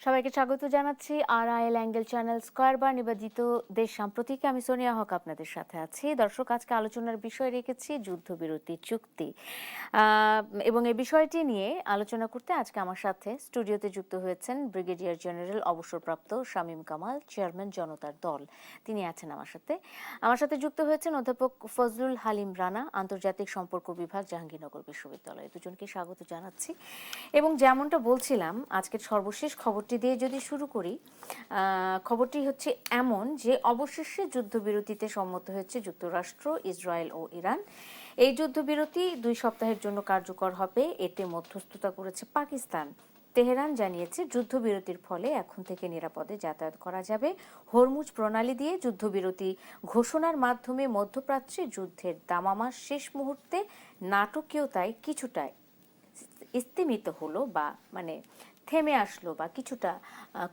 সবাইকে স্বাগত জানাচ্ছি আরআইএল অ্যাঙ্গেল চ্যানেল স্কয়ার বার নিবেদিত দেশ সাম্প্রতিকে। আমি সোনিয়া হক আপনাদের সাথে আছি। দর্শক, আজকে আলোচনার বিষয় রেখেছি যুদ্ধবিরতি চুক্তি, এবং এই বিষয়টি নিয়ে আলোচনা করতে আজকে আমার সাথে স্টুডিওতে যুক্ত হয়েছেন ব্রিগেডিয়ার জেনারেল অবসরপ্রাপ্ত শামীম কামাল, চেয়ারম্যান জনতার দল। তিনি আছেন আমার সাথে যুক্ত হয়েছেন অধ্যাপক ফজলুল হালিম রানা, আন্তর্জাতিক সম্পর্ক বিভাগ, জাহাঙ্গীরনগর বিশ্ববিদ্যালয়। দুজনকে স্বাগত জানাচ্ছি। এবং যেমনটা বলছিলাম, আজকের সর্বশেষ খবরটি দিয়ে যদি শুরু করি, খবরটি হচ্ছে এমন যে অবশেষে যুদ্ধবিরতিতে সম্মত হয়েছে যুক্তরাষ্ট্র, ইসরায়েল ও ইরান। এই যুদ্ধবিরতি 2 সপ্তাহের জন্য কার্যকর হবে। এতে মধ্যস্থতা করেছে পাকিস্তান। তেহরান জানিয়েছে যুদ্ধবিরতির ফলে এখন থেকে নিরাপদে যাতায়াত করা যাবে। হরমুজ প্রণালী দিয়ে যুদ্ধবিরতি ঘোষণার মাধ্যমে মধ্যপ্রাচ্যে যুদ্ধের দামামা শেষ মুহূর্তে নাটকীয়তায় কিছুটা স্তিমিত হলো, বা থেমে আসলো, বা কিছুটা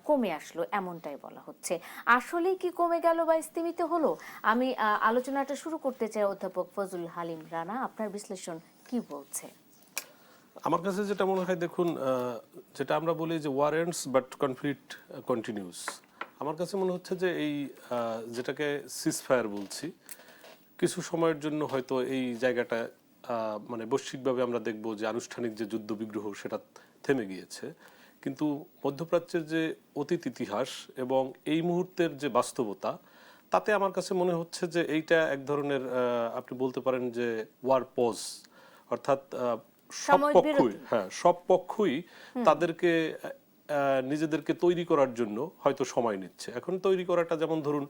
কমে আসলো, এমনটাই বলা হচ্ছে। আসলেই কি কমে গেল বা স্তিমিত হলো? আমি আলোচনাটা শুরু করতে চাই অধ্যাপক ফজলুল হালিম রানা, আপনার বিশ্লেষণ কি বলছে? আমার কাছে যেটা মনে হয়, দেখুন, যেটা আমরা বলি যে war ends but conflict continues, আমার কাছে মনে হচ্ছে যে এই যেটাকে সিজফায়ার বলছি, কিছু সময়ের জন্য হয়তো এই জায়গাটা বৈশ্বিকভাবে আমরা দেখব যে আনুষ্ঠানিক যে যুদ্ধ বিগ্রহ সেটা থেমে গিয়েছে, কিন্তু মধ্যপ্রাচ্যের যে অতীত ইতিহাস এবং এই মুহূর্তের যে বাস্তবতা, তাতে আমার কাছে মনে হচ্ছে যে এইটা এক ধরনের আপনি বলতে পারেন যে ওয়ার পজ, অর্থাৎ সব পক্ষই তাদেরকে নিজেদেরকে তৈরি করার জন্য হয়তো সময় নিচ্ছে। এখন তৈরি করাটা, যেমন ধরুন,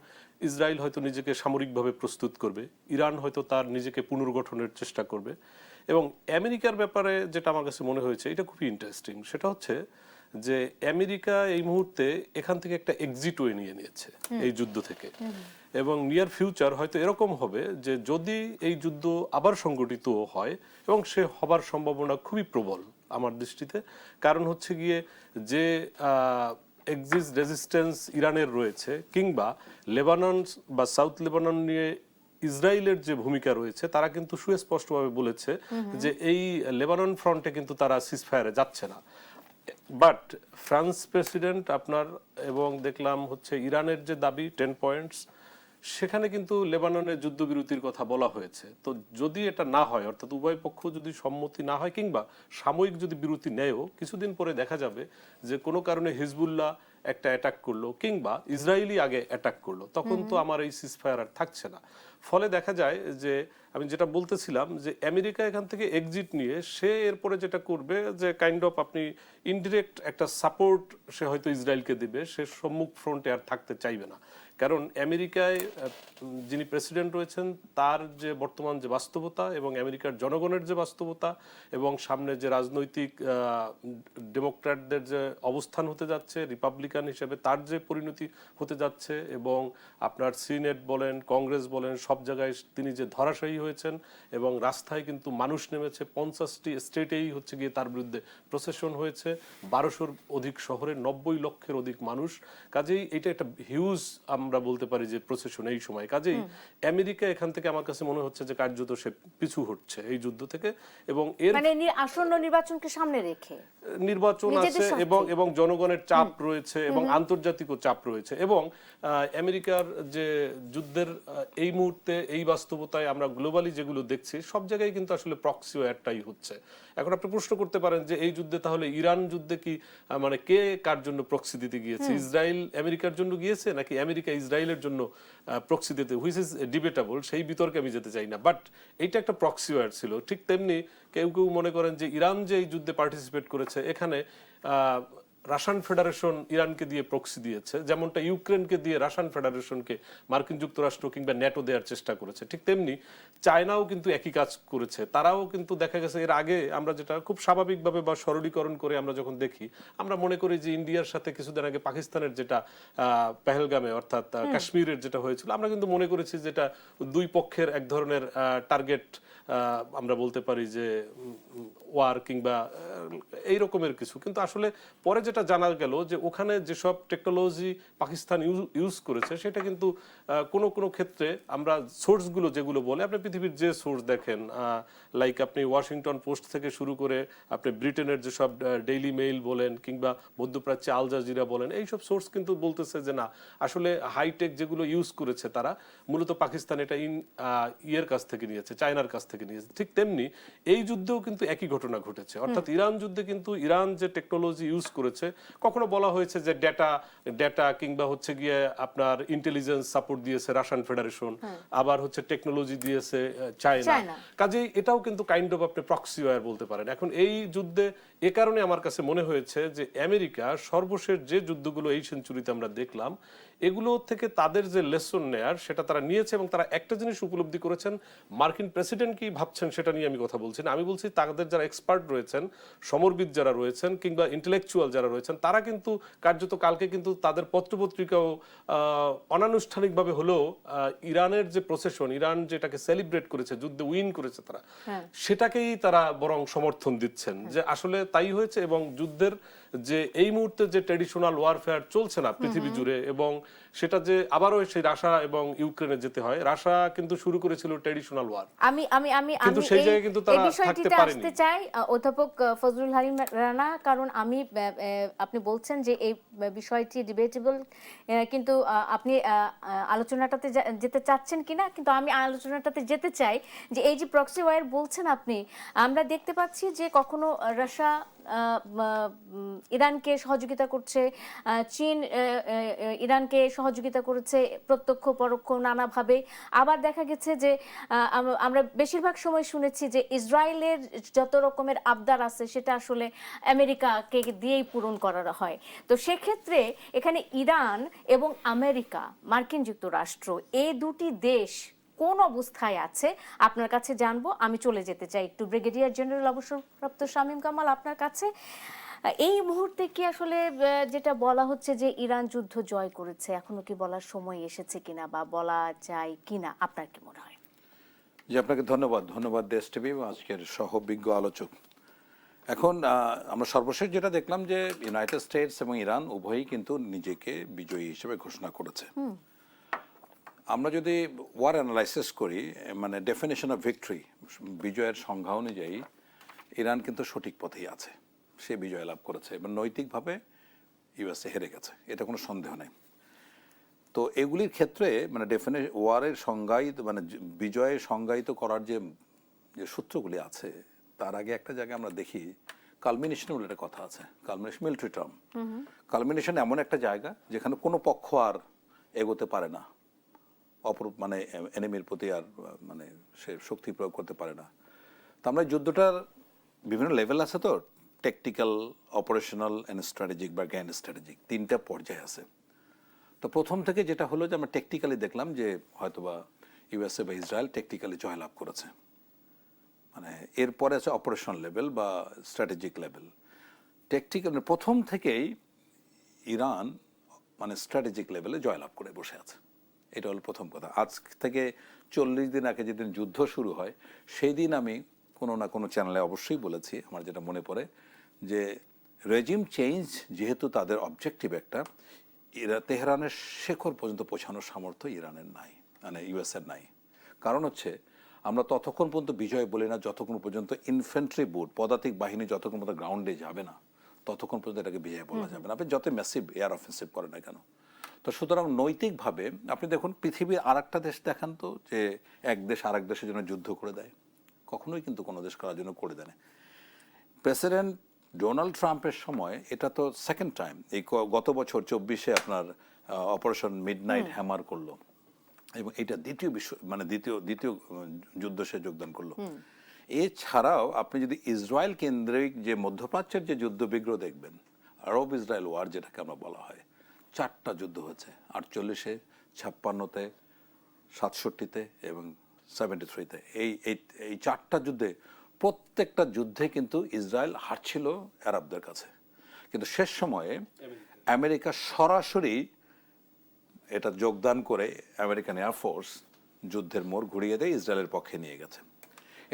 ইসরায়েল হয়তো নিজেকে সামরিকভাবে প্রস্তুত করবে, ইরান হয়তো তার নিজেকে পুনর্গঠনের চেষ্টা করবে, এবং আমেরিকার ব্যাপারে যেটা আমার কাছে মনে হয়েছে এটা খুবই ইন্টারেস্টিং, সেটা হচ্ছে যে আমেরিকা এই মুহূর্তে এখান থেকে একটা এক্সিট ওয়ে নিয়ে নিয়েছে এই যুদ্ধ থেকে, এবং নিয়ার ফিউচার হয়তো এরকম হবে যে যদি এই যুদ্ধ আবার সংগঠিত হয়, এবং সে হবার সম্ভাবনা খুবই প্রবল আমার দৃষ্টিতে। কারণ হচ্ছে গিয়ে যে রেজিস্ট্যান্স ইরানের রয়েছে, কিংবা লেবানন বা সাউথ লেবানন নিয়ে ইসরায়েলের যে ভূমিকা রয়েছে, তারা কিন্তু সুস্পষ্টভাবে বলেছে যে এই লেবানন ফ্রন্টে কিন্তু তারা সিজফায়ারে যাচ্ছে না। বাট ফ্রান্স প্রেসিডেন্ট আপনার, এবং দেখলাম হচ্ছে ইরানের যে দাবি 10 পয়েন্টস, সেখানে কিন্তু লেবাননের যুদ্ধবিরতির কথা বলা হয়েছে। তো যদি এটা না হয়, অর্থাৎ উভয় পক্ষ যদি সম্মতি না হয়, কিংবা সাময়িক যদি বিরতি নেয়ও, কিছুদিন পরে দেখা যাবে যে কোনো কারণে হিজবুল্লাহ একটা অ্যাটাক করলো, কিংবা ইসরায়েলি আগে অ্যাটাক করলো, তখন তো আমার এই সিজফায়ার আর থাকছে না। ফলে দেখা যায় যে আমি যেটা বলতেছিলাম যে আমেরিকা এখান থেকে এক্সিট নিয়ে সে এরপরে যেটা করবে যে কাইন্ড অফ আপনি ইনডিরেক্ট একটা সাপোর্ট সে হয়তো ইসরায়েলকে দেবে, সে সম্মুখ ফ্রন্টে আর থাকতে চাইবে না। কারণ আমেরিকায় যিনি প্রেসিডেন্ট রয়েছেন তার যে বর্তমান যে বাস্তবতা, এবং আমেরিকার জনগণের যে বাস্তবতা, এবং সামনে যে রাজনৈতিক ডেমোক্র্যাটদের যে অবস্থান হতে যাচ্ছে, রিপাবলিকান হিসেবে তার যে পরিণতি হতে যাচ্ছে, এবং আপনার সিনেট বলেন, কংগ্রেস বলেন, সব জায়গায় তিনি যে ধরাশায়ী হয়েছেন, এবং রাস্তায় কিন্তু মানুষ নেমেছে, 50টি স্টেটেই হচ্ছে গিয়ে তার বিরুদ্ধে প্রসেশন হয়েছে, 1200-র অধিক শহরে 90 লক্ষের অধিক মানুষ। কাজেই এটা একটা হিউজ, আমরা বলতে পারি যে প্রসেশন এই সময়। কাজেই আমেরিকা এখান থেকে আমার কাছে মনে হচ্ছে যে কার্যত সে পিছু হটছে এই যুদ্ধ থেকে, এবং এর আসন্ন নির্বাচনকে সামনে রেখে নির্বাচন আছে, এবং জনগণের চাপ রয়েছে, এবং আন্তর্জাতিক চাপ রয়েছে, এবং আমেরিকার যে যুদ্ধের এই মুহূর্তে এই বাস্তবতায় আমরা গ্লোবালি যেগুলো দেখছি, সব জায়গায় কিন্তু আসলে প্রক্সি ওয়্যারটাই হচ্ছে। এখন আপনি প্রশ্ন করতে পারেন যে এই যুদ্ধে তাহলে ইরান যুদ্ধে কি কে কার জন্য প্রক্সি দিতে গিয়েছে? ইসরায়েল আমেরিকার জন্য গিয়েছে, নাকি আমেরিকা ইসরায়েলের জন্য প্রক্সি দিতে? হুইচ ইজ ডিবেটেবল, সেই বিতর্কে আমি যেতে চাই না, বাট এইটা একটা প্রক্সি ওয়্যার ছিল। ঠিক তেমনি কেউ কেউ মনে করেন যে ইরান যে এই যুদ্ধে পার্টিসিপেট করেছে, এখানে রাশিয়ান ফেডারেশন ইরানকে দিয়ে প্রক্সি দিয়েছে, যেমনটা ইউক্রেনকে দিয়ে রাশিয়ান ফেডারেশনকে মার্কিন যুক্তরাষ্ট্র কিংবা ন্যাটো দেওয়ার চেষ্টা করেছে। ঠিক তেমনি চায়নাও কিন্তু একই কাজ করেছে। তারাও কিন্তু দেখা গেছে এর আগে আমরা যেটা খুব স্বাভাবিকভাবে বা সরলীকরণ করে আমরা যখন দেখি, আমরা মনে করি যে ইন্ডিয়ার সাথে কিছুদিন আগে পাকিস্তানের যেটা পেহেলগামে, অর্থাৎ কাশ্মীরের যেটা হয়েছিল, আমরা কিন্তু মনে করেছি যেটা দুই পক্ষের এক ধরনের টার্গেট আমরা বলতে পারি যে ওয়ার কিংবা এই রকমের কিছু, কিন্তু আসলে পরে যেটা জানা গেল যে ওখানে যেসব টেকনোলজি পাকিস্তান ইউজ করেছে সেটা কিন্তু কোনো কোনো ক্ষেত্রে আমরা সোর্সগুলো যেগুলো বলে, আপনি পৃথিবীর যে সোর্স দেখেন, লাইক আপনি ওয়াশিংটন পোস্ট থেকে শুরু করে আপনি ব্রিটেনের যেসব ডেইলি মেইল বলেন কিংবা মধ্যপ্রাচ্যে আল জাজিরা বলেন, এইসব সোর্স কিন্তু বলতেছে যে না, আসলে হাইটেক যেগুলো ইউজ করেছে তারা মূলত পাকিস্তান এটা ইয়ের কাছ থেকে নিয়েছে, চায়নার কাছ থেকে নিয়েছে। ঠিক তেমনি এই যুদ্ধেও কিন্তু একই ঘটনা ঘটেছে, অর্থাৎ ইরান যুদ্ধে কিন্তু ইরান যে টেকনোলজি ইউজ করেছে, কখনো বলা হয়েছে যে ডেটা কিংবা হচ্ছে গিয়ে আপনার ইন্টেলিজেন্স সাপোর্ট দিয়েছে রাশিয়ান ফেডারেশন, আবার হচ্ছে টেকনোলজি দিয়েছে চায়না। কাজেই এটাও কিন্তু কাইন্ড অফ আপনি প্রক্সি ওয়্যার বলতে পারেন। এখন এই যুদ্ধে এ কারণে আমার কাছে মনে হয়েছে যে আমেরিকা সর্বশেষ যে যুদ্ধগুলো এই সেঞ্চুরিতে আমরা দেখলাম, এগুলো থেকে তাদের যে লেসন নেয়ার সেটা তারা নিয়েছে, এবং তারা একটা জিনিস উপলব্ধি করেছেন, মার্কিন প্রেসিডেন্ট কি ভাবছেন সেটা নিয়ে আমি কথা বলছি না, আমি বলছি তাদের যারা এক্সপার্ট রয়েছেন, সমরবিদ যারা রয়েছেন কিংবা ইন্টেলেকচুয়াল যারা রয়েছেন, তারা কিন্তু কার্যত কালকে কিন্তু তাদের পত্রপত্রিকাও অনানুষ্ঠানিকভাবে হলেও ইরানের যে প্রসেশন, ইরান যেটাকে সেলিব্রেট করেছে, যুদ্ধে উইন করেছে তারা, সেটাকেই তারা বরং সমর্থন দিচ্ছেন যে আসলে তাই হয়েছে। এবং যুদ্ধের যে এই মুহূর্তে যে ট্র্যাডিশনাল ওয়ারফেয়ার চলছে না পৃথিবী জুড়ে, এবং সেটা যে আবারও সেই রাশিয়া এবং ইউক্রেনে যেতে হয়, রাশিয়া কিন্তু শুরু করেছিল ট্র্যাডিশনাল ওয়ার, আমি আমি আমি কিন্তু সেই জায়গায় কিন্তু তারা থাকতে পারেনি। আসতে চাই অধ্যাপক ফজলুল হালিম রানা, কারণ আমি আপনি বলছেন যে এই বিষয়টি ডিবেটেবল, কিন্তু আপনি আলোচনাটাতে যেতে চাচ্ছেন কিনা, কিন্তু আমি আলোচনাটাতে যেতে চাই যে এই যে প্রক্সি ওয়্যার বলছেন আপনি, আমরা দেখতে পাচ্ছি যে কখনো রাশিয়া ইরানকে সহযোগিতা করছে, চীন ইরানকে সহযোগিতা করেছে প্রত্যক্ষ পরোক্ষ নানাভাবে। আবার দেখা গেছে যে আমরা বেশিরভাগ সময় শুনেছি যে ইসরায়েলের যত রকমের আবদার আছে সেটা আসলে আমেরিকাকে দিয়েই পূরণ করা হয়। তো সেক্ষেত্রে এখানে ইরান এবং আমেরিকা, মার্কিন যুক্তরাষ্ট্র, এই দুটি দেশ কোন অবস্থায় আছে আপনার কাছে জানবো। আমি চলে যেতে চাই একটু ব্রিগেডিয়ার জেনারেল অবসরপ্রাপ্ত শামীম কামাল আপনার কাছে। এই মুহূর্তে কি আসলে যেটা বলা হচ্ছে যে ইরান যুদ্ধ জয় করেছে, এখনো কি বলার সময় এসেছে কিনা বা বলা যায় কিনা, আপনার কি মনে হয়? জি, আপনাকে ধন্যবাদ দেশ টিভি আজকের সহবিজ্ঞ আলোচক। এখন আমরা সর্বশেষ যেটা দেখলাম যে ইউনাইটেড স্টেটস এবং ইরান উভয়ই কিন্তু নিজেকে বিজয়ী হিসেবে ঘোষণা করেছে। আমরা যদি ওয়ার অ্যানালাইসিস করি, মানে ডেফিনেশন অফ ভিক্টরি, বিজয়ের সংজ্ঞা অনুযায়ী ইরান কিন্তু সঠিক পথেই আছে, সে বিজয় লাভ করেছে এবং নৈতিকভাবে ইউএসএ হেরে গেছে, এটা কোনো সন্দেহ নেই। তো এগুলির ক্ষেত্রে মানে ওয়ারের সংজ্ঞায়িত মানে বিজয়ে সংজ্ঞায়িত করার যে সূত্রগুলি আছে, তার আগে একটা জায়গায় আমরা দেখি কালমিনেশন বলে একটা কথা আছে, কালমিনেশন মিলিটারি টার্ম। কালমিনেশন এমন একটা জায়গা যেখানে কোনো পক্ষ আর এগোতে পারে না, মানে এনিমির প্রতি আর মানে সে শক্তি প্রয়োগ করতে পারে না। তো আমরা যুদ্ধটার বিভিন্ন লেভেল আছে, তো টেকটিক্যাল, অপারেশনাল অ্যান্ড স্ট্র্যাটেজিক বা গ্র্যান্ড স্ট্র্যাটেজিক, তিনটা পর্যায়ে আছে। তো প্রথম থেকে যেটা হলো যে আমরা টেকটিক্যালি দেখলাম যে হয়তোবা ইউএসএ বা ইসরায়েল টেকটিক্যালি জয়লাভ করেছে, মানে এরপরে আছে অপারেশনাল লেভেল বা স্ট্র্যাটেজিক লেভেল। টেকটিক্যাল প্রথম থেকেই ইরান মানে স্ট্র্যাটেজিক লেভেলে জয়লাভ করে বসে আছে, এটা হলো প্রথম কথা। আজ থেকে 40 দিন আগে যেদিন যুদ্ধ শুরু হয়, সেই দিন আমি কোনো না কোনো চ্যানেলে অবশ্যই বলেছি, আমার যেটা মনে পড়ে, যে রেজিম চেঞ্জ যেহেতু তাদের অবজেক্টিভ একটা, তেহরানের শেখর পর্যন্ত পৌঁছানোর সামর্থ্য ইরানের নাই, মানে ইউএসএর নাই। কারণ হচ্ছে আমরা ততক্ষণ পর্যন্ত বিজয় বলি না যতক্ষণ পর্যন্ত ইনফ্যান্ট্রি বুট, পদাতিক বাহিনী যতক্ষণ পর্যন্ত গ্রাউন্ডে যাবে না ততক্ষণ পর্যন্ত এটাকে বিজয় বলা যাবে না, আপনি যত ম্যাসিভ এয়ার অফেন্সিভ করেন না কেন। তো সুতরাং নৈতিকভাবে আপনি দেখুন পৃথিবীর আর একটা দেশ দেখান তো যে এক দেশ আর এক দেশের জন্য যুদ্ধ করে দেয়, কখনোই কিন্তু কোনো দেশ করার জন্য করে দেয় না। প্রেসিডেন্ট ডোনাল্ড ট্রাম্পের সময় এটা তো সেকেন্ড টাইম, এই গত বছর 24-এ আপনার অপারেশন মিডনাইট হ্যামার করলো, এবং এটা দ্বিতীয় দ্বিতীয় যুদ্ধ সে যোগদান করলো। এছাড়াও আপনি যদি ইসরায়েল কেন্দ্রিক যে মধ্যপ্রাচ্যের যে যুদ্ধ বিগ্রহ দেখবেন, আরব ইসরায়েল ওয়ার যেটাকে আমরা বলা হয়, 4টা যুদ্ধ হয়েছে, 48-এ, 56-তে, 67-তে এবং 73-তে। এই 4টা যুদ্ধে প্রত্যেকটা যুদ্ধে কিন্তু ইসরায়েল হারছিল আরবদের কাছে, কিন্তু শেষ সময়ে আমেরিকা সরাসরি এটা যোগদান করে আমেরিকান এয়ারফোর্স যুদ্ধের মোড় ঘুরিয়ে দেয়, ইসরায়েলের পক্ষে নিয়ে গেছে।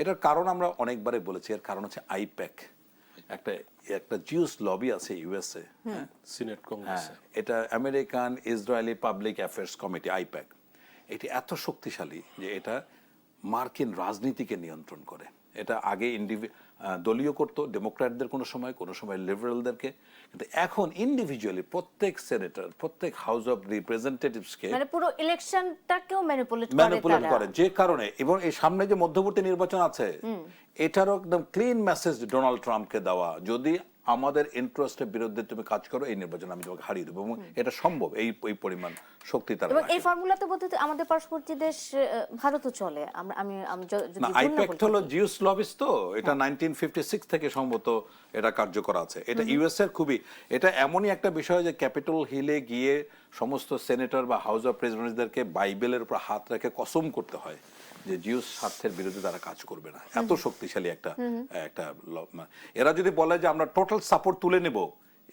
এটার কারণ আমরা অনেকবারই বলেছি, এর কারণ হচ্ছে আইপ্যাক, একটা একটা জিউস লবি আছে ইউএসএ, হ্যাঁ, সিনেট হ্যাঁ, কংগ্রেসে। এটা American Israeli public affairs committee, I-PAC. এটি এত শক্তিশালী যে এটা মার্কিন রাজনীতিকে নিয়ন্ত্রণ করে। এটা আগে দলীয় করতো, ডেমোক্র্যাটদের কোনো সময় লিবারেলদেরকে, কিন্তু এখন ইন্ডিভিজুয়ালি প্রত্যেক সেনেটর, প্রত্যেক হাউস অফ রিপ্রেজেন্টেটিভসকে মানে পুরো ইলেকশনটাকেও ম্যানিপুলেট করে। যে কারণে এবং এই সামনে যে মধ্যবর্তী নির্বাচন আছে, এটারও একদম ক্লিন মেসেজ ডোনাল্ড ট্রাম্পকে দেওয়া, যদি আমাদের ইন্টারেস্টের বিরুদ্ধে তুমি কাজ করো, এই নির্বাচন আমি তোমাকে হারিয়ে দেবো। এবং এটা সম্ভব, এই পরিমাণ শক্তি তারা এবং রাখে। এই ফর্মুলাতে বোধহয় আমাদের পার্শ্ববর্তী দেশ ভারতও চলে। আমি যদি না, ভুল না আইপ্যাক্ট বলতে হলো পারি। জিউস লবিস, তো এটা 1956 থেকে সম্ভবত এটা কার্যকর আছে। এটা ইউএস এর খুবই, এটা এমনই একটা বিষয় যে ক্যাপিটল হিলে গিয়ে সমস্ত সেনেটর বা হাউস অফ প্রেসিডেন্টদেরকে বাইবেলের উপর হাত রেখে কসম করতে হয় যে জিউস স্বার্থের বিরুদ্ধে তারা কাজ করবে না। এত শক্তিশালী একটা একটা এরা যদি বলে যে আমরা টোটাল সাপোর্ট তুলে নেব,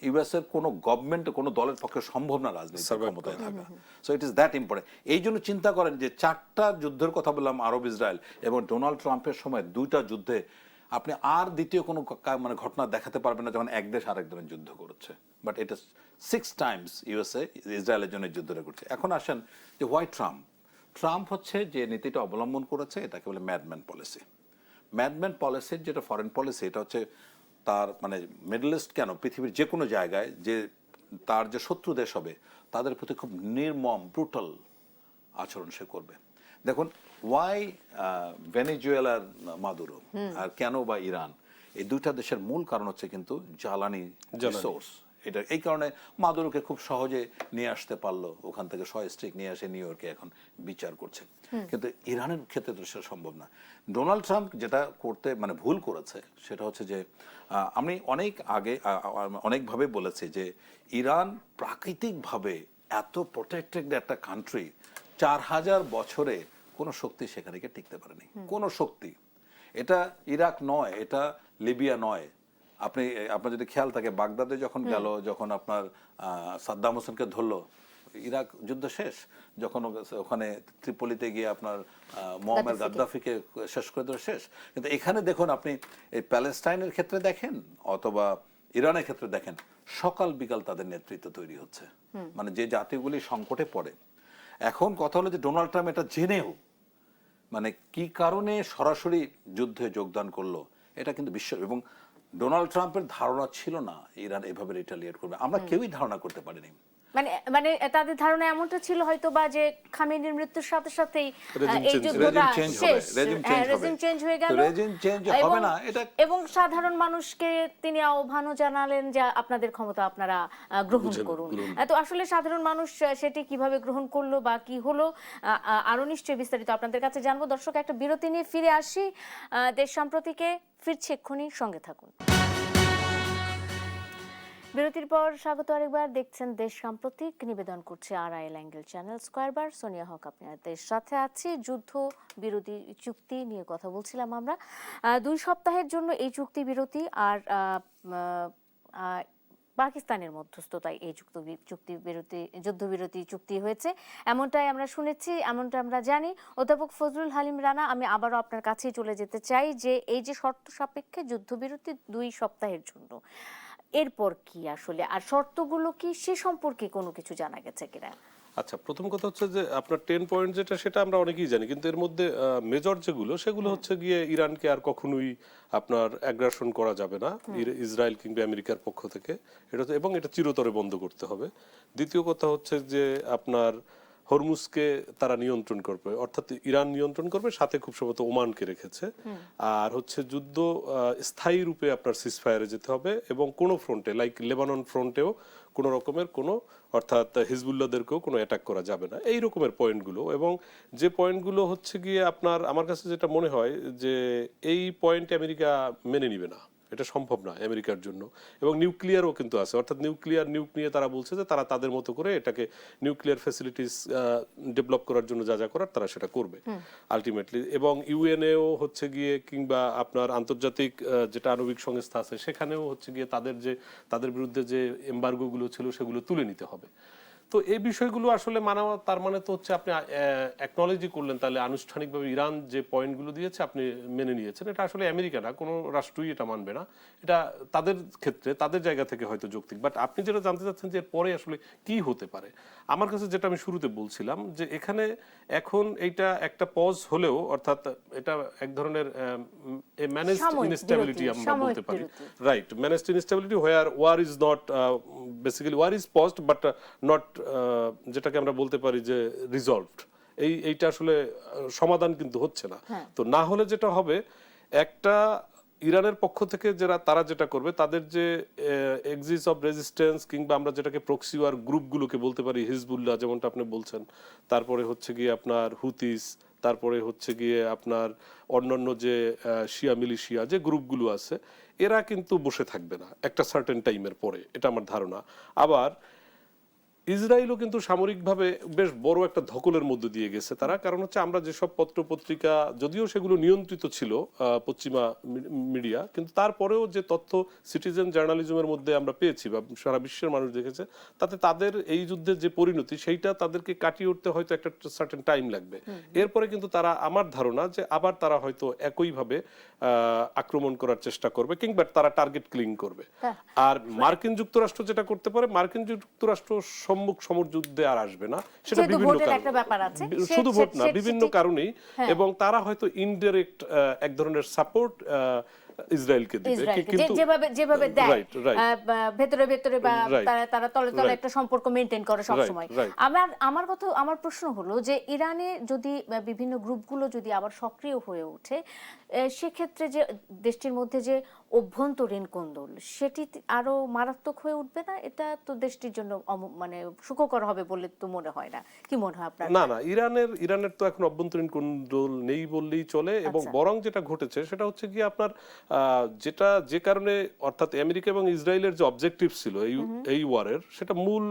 ইউএস এর কোনো গভর্নমেন্ট, কোনো দলের পক্ষে সম্ভব না রাজনীতি ক্ষমতায় থাকা। So it is that important. এই জন্য চিন্তা করেন যে 4টা যুদ্ধের কথা বললাম, আরব ইসরায়েল, এবং ডোনাল্ড ট্রাম্পের সময় 2টা যুদ্ধে আপনি আর দ্বিতীয় কোনো মানে ঘটনা দেখাতে পারবেন না যখন এক দেশ আরেক দেশের যুদ্ধ করেছে। বাট এটা 6 টাইমস ইউএসএ ইসরায়েলের জন্য যুদ্ধটা করছে। এখন আসেন যে হোয়াই ট্রাম্প হচ্ছে যে নীতিটা অবলম্বন করেছে, এটাকে বলে ম্যাডম্যান পলিসি। ম্যাডম্যান পলিসির যেটা ফরেন পলিসি, এটা হচ্ছে তার মানে মিডল ইস্ট কেন, পৃথিবীর যে কোনো জায়গায় যে তার যে শত্রু দেশ হবে তাদের প্রতি খুব নির্মম ব্রুটাল আচরণ সে করবে। দেখুন, ওয়াই ভেনেজুয়েলার মাদুরো আর কেন বা ইরান, এই 2টা দেশের মূল কারণ হচ্ছে কিন্তু জ্বালানি রিসোর্স। এটা এই কারণে মাদুরোকে খুব সহজে নিয়ে আসতে পারলো, ওখান থেকে সস্ট্রিক নিয়ে আসে নিউ ইয়র্কে এখন বিচার করছে। কিন্তু ইরানের ক্ষেত্রে তো সেটা সম্ভব না। ডোনাল্ড ট্রাম্প যেটা করতে মানে ভুল করেছে সেটা হচ্ছে যে আমি অনেক আগে অনেকভাবে বলেছি যে ইরান প্রাকৃতিকভাবে এত প্রোটেক্টেড একটা কান্ট্রি, 4000 বছরে কোনো শক্তি সেখানে গিয়ে টিকতে পারেনি, কোনো শক্তি। এটা ইরাক নয়, এটা লিবিয়া নয়। আপনার যদি খেয়াল থাকে, বাগদাদে যখন গেল, যখন আপনার সাদ্দাম হোসেনকে ধরলো, ইরাক যুদ্ধ শেষ, যখন ওখানে ত্রিপলিতে গিয়ে আপনার মোহাম্মদ গাদ্দাফিকে শেষ করে দেওয়া শেষ। কিন্তু এখানে দেখুন, আপনি এই প্যালেস্টাইনের ক্ষেত্রে দেখেন অথবা ইরানের ক্ষেত্রে দেখেন, সকাল বিকাল তাদের নেতৃত্ব তৈরি হচ্ছে, মানে যে জাতিগুলি সংকটে পড়ে। এখন কথা হলো যে ডোনাল্ড ট্রাম্প এটা জেনেও মানে কি কারণে সরাসরি যুদ্ধে যোগদান করলো, এটা কিন্তু বিশ্ব, এবং ডোনাল্ড ট্রাম্পের ধারণা ছিল না ইরান এভাবে রিটালিয়েট করবে। আমরা কেউই ধারণা করতে পারিনি। মানে তাদের ধারণা এমনটা ছিল হয়তো বা যে খামেনির মৃত্যুর সাথে সাথেই এই যুদ্ধটা শেষ, রেজিম চেঞ্জ হয়ে গেল, এবং সাধারণ মানুষকে তিনি আহ্বানও জানালেন যে আপনাদের ক্ষমতা আপনারা গ্রহণ করুন। তো আসলে সাধারণ মানুষ সেটি কিভাবে গ্রহণ করলো বা কি হলো, আরো নিশ্চয়ই বিস্তারিত আপনাদের কাছে জানবো। দর্শক, একটা বিরতি নিয়ে ফিরে আসি। দেশ সাম্প্রতিকে ফিরছে এক্ষুনি, সঙ্গে থাকুন। বিরতির পর স্বাগত আরেকবার। দেখছেন দেশ সাম্প্রতিক, নিবেদন করছে আরআইএল অ্যাঙ্গেল চ্যানেল স্কয়ারবার। সোনিয়া হক আপনাদের সাথে আছি। যুদ্ধ বিরতি চুক্তি নিয়ে কথা বলছিলাম আমরা। 2 সপ্তাহের জন্য এই চুক্তি বিরতি, আর পাকিস্তানের মধ্যস্থতায় এই যুদ্ধবিরতি চুক্তি হয়েছে, এমনটাই আমরা শুনেছি, এমনটা আমরা জানি। অধ্যাপক ফজলুল হালিম রানা, আমি আবারও আপনার কাছেই চলে যেতে চাই যে এই যে শর্ত সাপেক্ষে যুদ্ধবিরতি 2 সপ্তাহের জন্য, এরপর কি আসলে, আর শর্তগুলো কি, সে সম্পর্কে কোনো কিছু জানা গেছে কিনা? আচ্ছা, প্রথম কথা হচ্ছে যে আপনার 10 পয়েন্ট যেটা, সেটা আমরা অনেকেই জানি, কিন্তু এর মধ্যে মেজর যেগুলো, সেগুলো হচ্ছে গিয়ে ইরানকে আর কখনোই আপনার অ্যাগ্রাসন করা যাবে না ইসরায়েল কিংবা আমেরিকার পক্ষ থেকে, এটা এবং এটা চিরতরে বন্ধ করতে হবে। দ্বিতীয় কথা হচ্ছে যে আপনার হরমুজকে তারা নিয়ন্ত্রণ করবে, অর্থাৎ ইরান নিয়ন্ত্রণ করবে, সাথে খুব সম্ভবত ওমানকে রেখেছে। আর হচ্ছে যুদ্ধ স্থায়ী রূপে আপনার সিজফায়ারে যেতে হবে, এবং কোনো ফ্রন্টে, লাইক লেবানন ফ্রন্টেও কোনো রকমের কোনো, অর্থাৎ হিজবুল্লাহদেরকেও কোনো অ্যাটাক করা যাবে না, এই রকমের পয়েন্টগুলো। এবং যে পয়েন্টগুলো হচ্ছে গিয়ে আপনার, আমার কাছে যেটা মনে হয় যে এই পয়েন্ট আমেরিকা মেনে নিবে না, এটা সম্ভব না আমেরিকার জন্য। এবং নিউক্লিয়ারও কিন্তু আছে, অর্থাৎ নিউক নিয়ে তারা বলছে যে তারা তাদের মতো করে এটাকে নিউক্লিয়ার ফ্যাসিলিটিস ডেভেলপ করার জন্য যা যা করার তারা সেটা করবে আলটিমেটলি। এবং ইউএনএও হচ্ছে গিয়ে, কিংবা আপনার আন্তর্জাতিক যেটা আণবিক সংস্থা আছে, সেখানেও হচ্ছে গিয়ে তাদের বিরুদ্ধে যে এমবার্গোগুলো ছিল সেগুলো তুলে নিতে হবে। তো এই বিষয়গুলো আসলে মানা, তার মানে তো হচ্ছে আপনি অ্যাকনলেজই করলেন, তাহলে আনুষ্ঠানিকভাবে ইরান যে পয়েন্টগুলো দিয়েছে আপনি মেনে নিয়েছেন। এটা আসলে আমেরিকা না, কোনো রাষ্ট্রই এটা মানবে না, এটা তাদের ক্ষেত্রে তাদের জায়গা থেকে হয়তো যৌক্তিক। বাট আপনি যেটা জানতে চাচ্ছেন যে পরে আসলে কি হতে পারে, আমার কাছে যেটা আমি শুরুতে বলছিলাম যে এখানে এখন এইটা একটা পজ হলেও, অর্থাৎ এটা এক ধরনের ম্যানেজড সাময়িক ইনস্টেবিলিটি বিরতি, আমরা সাময়িক বলতে পারি, বিরতি। Right? Managed instability where war is not basically, war is paused but not, যেটাকে আমরা বলতে পারি যে রিজলভড। এইটা আসলে সমাধান কিন্তু হচ্ছে না। তো না হলে যেটা হবে, একটা ইরানের পক্ষ থেকে যারা তারা যেটা করবে, তাদের যে এক্সিস অফ রেজিস্ট্যান্স কিংবা আমরা যেটাকে প্রক্সি ওয়ার গ্রুপগুলোকে বলতে পারি, হিজবুল্লাহ যেমনটা আপনি বলছেন, তারপরে হচ্ছে গিয়ে আপনার হুতিস, তারপরে হচ্ছে গিয়ে আপনার অন্যান্য যে শিয়া মিলিশিয়া যে গ্রুপগুলো আছে, এরা কিন্তু বসে থাকবে না একটা সার্টেন টাইমের পরে, এটা আমার ধারণা। আবার ইসরায়েলও কিন্তু সামরিকভাবে বেশ বড় একটা ধকলের মধ্যে দিয়ে গেছে তারা, কারণ হচ্ছে আমরা যেসব পত্র পত্রিকা, যদিও সেগুলো নিয়ন্ত্রিত ছিল পশ্চিমা মিডিয়া, কিন্তু তারপরেও যে তথ্য সিটিজেন জার্নালিজমের মধ্যে আমরা পেয়েছি বা সারা বিশ্বের মানুষ দেখেছে, তাতে তাদের এই যুদ্ধের যে পরিণতি সেইটা তাদেরকে কাটিয়ে উঠতে হয়তো একটা সার্টেন টাইম লাগবে। এরপরে কিন্তু তারা, আমার ধারণা যে আবার তারা হয়তো একইভাবে আক্রমণ করার চেষ্টা করবে কিংবা তারা টার্গেট ক্লিং করবে। আর মার্কিন যুক্তরাষ্ট্র যেটা করতে পারে, মার্কিন যুক্তরাষ্ট্র সম্মুখ সমরযুদ্ধে আর আসবে না, সেটা যেহেতু বিভিন্ন ভোটের কারণে, একটা ব্যাপার আছে, শুধু ভোট না, সে- বিভিন্ন সেটি- কারণেই। এবং তারা হয়তো ইনডাইরেক্ট এক ধরনের সাপোর্ট ইসরায়েলকে দিবে, ইসরায়েলকে কিন্তু যেভাবে যেভাবে দেয়, রাইট রাইট ভেতরে ভেতরে বা Right. তারা তলে তলে Right. একটা সম্পর্ক মেনটেন করে সব সময়। right. আমার প্রশ্ন হলো যে ইরানে যদি বিভিন্ন গ্রুপগুলো যদি আবার সক্রিয় হয়ে ওঠে, সেক্ষেত্রে যে দেশটির মধ্যে যে অভ্যন্তরীণ কোন্দল, সেটি আরো মারাত্মক হয়ে উঠবে না? এটা তো দেশটির জন্য মানে সুখকর হবে বলে তো মনে হয় না। কি মনে হয় আপনার? না না, ইরানের তো এখন অভ্যন্তরীণ কোন্দল নেই বললেই চলে। এবং আচ্ছা। বরং যেটা ঘটেছে সেটা হচ্ছে কি আপনার যেটা যে কারণে, অর্থাৎ আমেরিকা এবং ইসরায়েলের যে অবজেক্টিভ ছিল এই ওয়ারের, সেটা মূল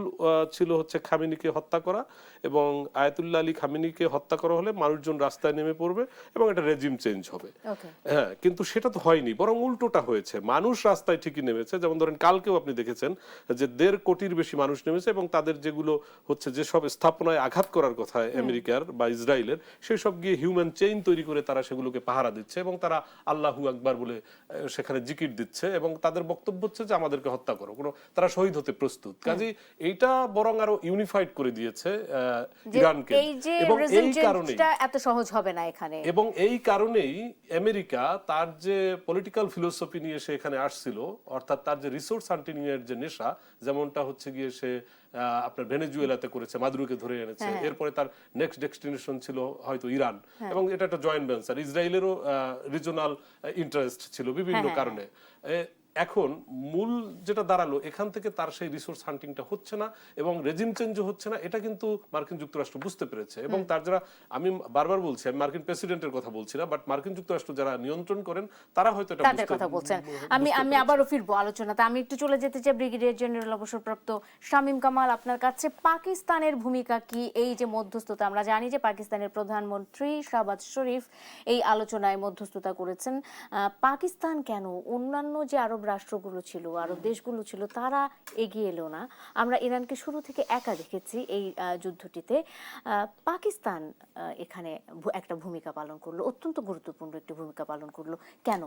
ছিল হচ্ছে খামেনিকে হত্যা করা। এবং আয়াতুল্লাহ আলী খামেনিকে হত্যা করা হলে মানুষজন রাস্তায় নেমে পড়বে এবং একটা রেজিম চেঞ্জ হবে। ওকে। হ্যাঁ, কিন্তু সেটা তো হয়নি, বরং উল্টোটা হয়েছে। মানুষ রাস্তায় ঠিকই নেমেছে, যেমন ধরেন কালকেও আপনি দেখেছেন যে 1.5 কোটির বেশি মানুষ নেমেছে, এবং তাদের যেগুলো হচ্ছে যেসব স্থাপনায় আঘাত করার কথা আমেরিকার বা ইসরায়েলের, সেই সব গিয়ে হিউম্যান চেইন তৈরি করে তারা সেগুলোকে পাহারা দিচ্ছে এবং তারা আল্লাহু আকবার বলে সেখানে জিকির দিচ্ছে, এবং তাদের বক্তব্য হচ্ছে যে আমাদেরকে হত্যা করো, কোনো তারা শহীদ হতে প্রস্তুত। কাজে এইটা বরং আরো ইউনিফাইড করে দিয়েছে ইরানকে। এই যে এবং এই রেজিম কারণে, চেঞ্জটা এত সহজ হবে না এখানে। এবং এই কারণেই আমেরিকা তার যে পলিটিক্যাল ফিলোসফি নিয়ে সে এখানে আসছিল, অর্থাৎ তার যে রিসোর্স হান্টিং এর যে নেশা, যেমনটা হচ্ছে গিয়ে সে আপনার ভেনেজুয়েলাতে করেছে, মাদুরোকে ধরে এনেছে, এরপরে তার নেক্সট ডেস্টিনেশন ছিল হয়তো ইরান, এবং এটা একটা জয়েন্ট ভেঞ্চার। ইসরায়েলেরও রিজনাল ইন্টারেস্ট ছিল বিভিন্ন কারণে। এখন মূল যেটা দাঁড়ালো, এখান থেকে তার সেই রিসোর্স হান্টিংটা হচ্ছে না এবং রেজিম চেঞ্জও হচ্ছে না, এটা কিন্তু মার্কিন যুক্তরাষ্ট্র বুঝতে পেরেছে। এবং তার যারা, আমি বারবার বলছি, আমি মার্কিন প্রেসিডেন্টের কথা বলছি না, বাট মার্কিন যুক্তরাষ্ট্র যারা নিয়ন্ত্রণ করেন তারা হয়তো এটা তাদের কথা বলছেন। আমি আবারও ফিরবো আলোচনাতে। আমি একটু চলে যেতে চাই ব্রিগেডিয়ার জেনারেল অবসরপ্রাপ্ত শামীম কামাল, আপনার কাছে পাকিস্তানের ভূমিকা কি এই যে মধ্যস্থতা? আমরা জানি যে পাকিস্তানের প্রধানমন্ত্রী শাহবাজ শরীফ এই আলোচনায় মধ্যস্থতা করেছেন। পাকিস্তান কেন, অন্যান্য যে আরব রাষ্ট্রগুলো ছিল, আরব দেশগুলো ছিল, তারা এগিয়ে এলো না? আমরা ইরানকে শুরু থেকে একা দেখেছি এই যুদ্ধটিতে। পাকিস্তান এখানে একটা ভূমিকা পালন করলো, অত্যন্ত গুরুত্বপূর্ণ একটি ভূমিকা পালন করলো। কেন?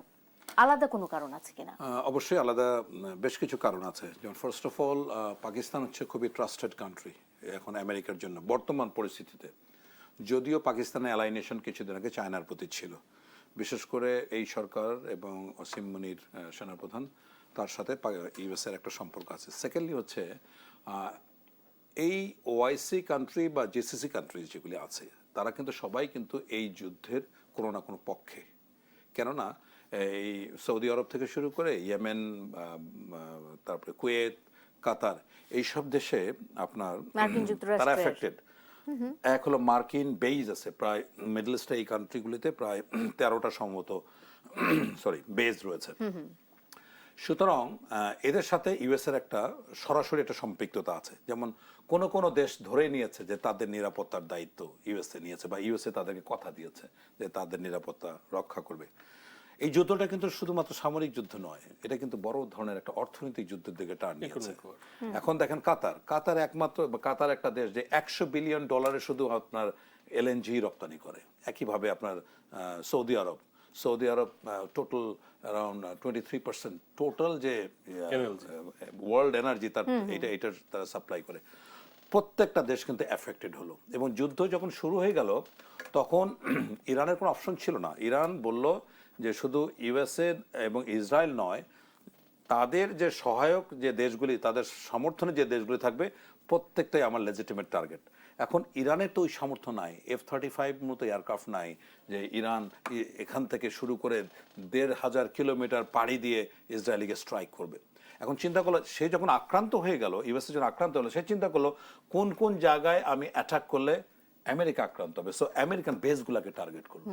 আলাদা কোনো কারণ আছে কিনা? অবশ্যই আলাদা বেশ কিছু কারণ আছে। যেমন ফার্স্ট অফ অল, পাকিস্তান হচ্ছে খুবই ট্রাস্টেড কান্ট্রি এখন আমেরিকার জন্য বর্তমান পরিস্থিতিতে। যদিও পাকিস্তানের অ্যালাইনেশন কিছুদিন আগে চায়নার প্রতি ছিল, বিশেষ করে এই সরকার এবং অসীম মুনির সেনাপ্রধান, তার সাথে ইউএসের একটা সম্পর্ক আছে। সেকেন্ডলি হচ্ছে এই ওআইসি কান্ট্রি বা জিসিসি কান্ট্রি যেগুলি আছে, তারা কিন্তু সবাই কিন্তু এই যুদ্ধের কোনো না কোনো পক্ষে। কেননা এই সৌদি আরব থেকে শুরু করে ইয়েমেন, তারপরে কুয়েত, কাতার, এইসব দেশে আপনার তারা এফেক্টেড। এক হলো মার্কিন বেইজ আছে প্রায় মিডল ইস্টে, এই কান্ট্রিগুলিতে প্রায় 13টা সম্ভবত বেজ রয়েছে। সুতরাং এদের সাথে ইউএস এর একটা সরাসরি একটা সম্পৃক্ততা আছে। যেমন কোন দেশ ধরে নিয়েছে যে তাদের নিরাপত্তার দায়িত্ব ইউএসএ নিয়েছে, বা ইউএসএ তাদেরকে কথা দিয়েছে যে তাদের নিরাপত্তা রক্ষা করবে। এই যুদ্ধটা কিন্তু শুধুমাত্র সামরিক যুদ্ধ নয়, এটা কিন্তু বড় ধরনের একটা অর্থনৈতিক যুদ্ধের দিকে টার্ন নিয়েছে। এখন দেখেন কাতার একমাত্র, কাতার একটা দেশ যে $100 বিলিয়ন শুধু আপনার এলএনজি রপ্তানি করে। একইভাবে আপনার সৌদি আরব টোটাল অ্যারাউন্ড 23% টোটাল যে ওয়ার্ল্ড এনার্জি তার এটা তারা সাপ্লাই করে। প্রত্যেকটা দেশ কিন্তু এফেক্টেড হলো, এবং যুদ্ধ যখন শুরু হয়ে গেল তখন ইরানের কোনো অপশন ছিল না। ইরান বলল যে শুধু ইউএসএ এবং ইসরায়েল নয়, তাদের যে সহায়ক যে দেশগুলি, তাদের সমর্থনে যে দেশগুলি থাকবে প্রত্যেকটাই আমার লেজিটিমেট টার্গেট। এখন ইরানের তো ওই সামর্থ্য নাই, F-35 মতো এয়ারক্রাফট নাই যে ইরান এখান থেকে শুরু করে 1,500 কিলোমিটার পাড়ি দিয়ে ইসরায়েলিকে স্ট্রাইক করবে। এখন চিন্তা করলো, সে যখন আক্রান্ত হয়ে গেল, ইউএসএ যখন আক্রান্ত হলো, সে চিন্তা করলো কোন কোন জায়গায় আমি অ্যাটাক করলে আমেরিকা আক্রান্ত হবে, সো আমেরিকান বেসগুলোকে টার্গেট করলো।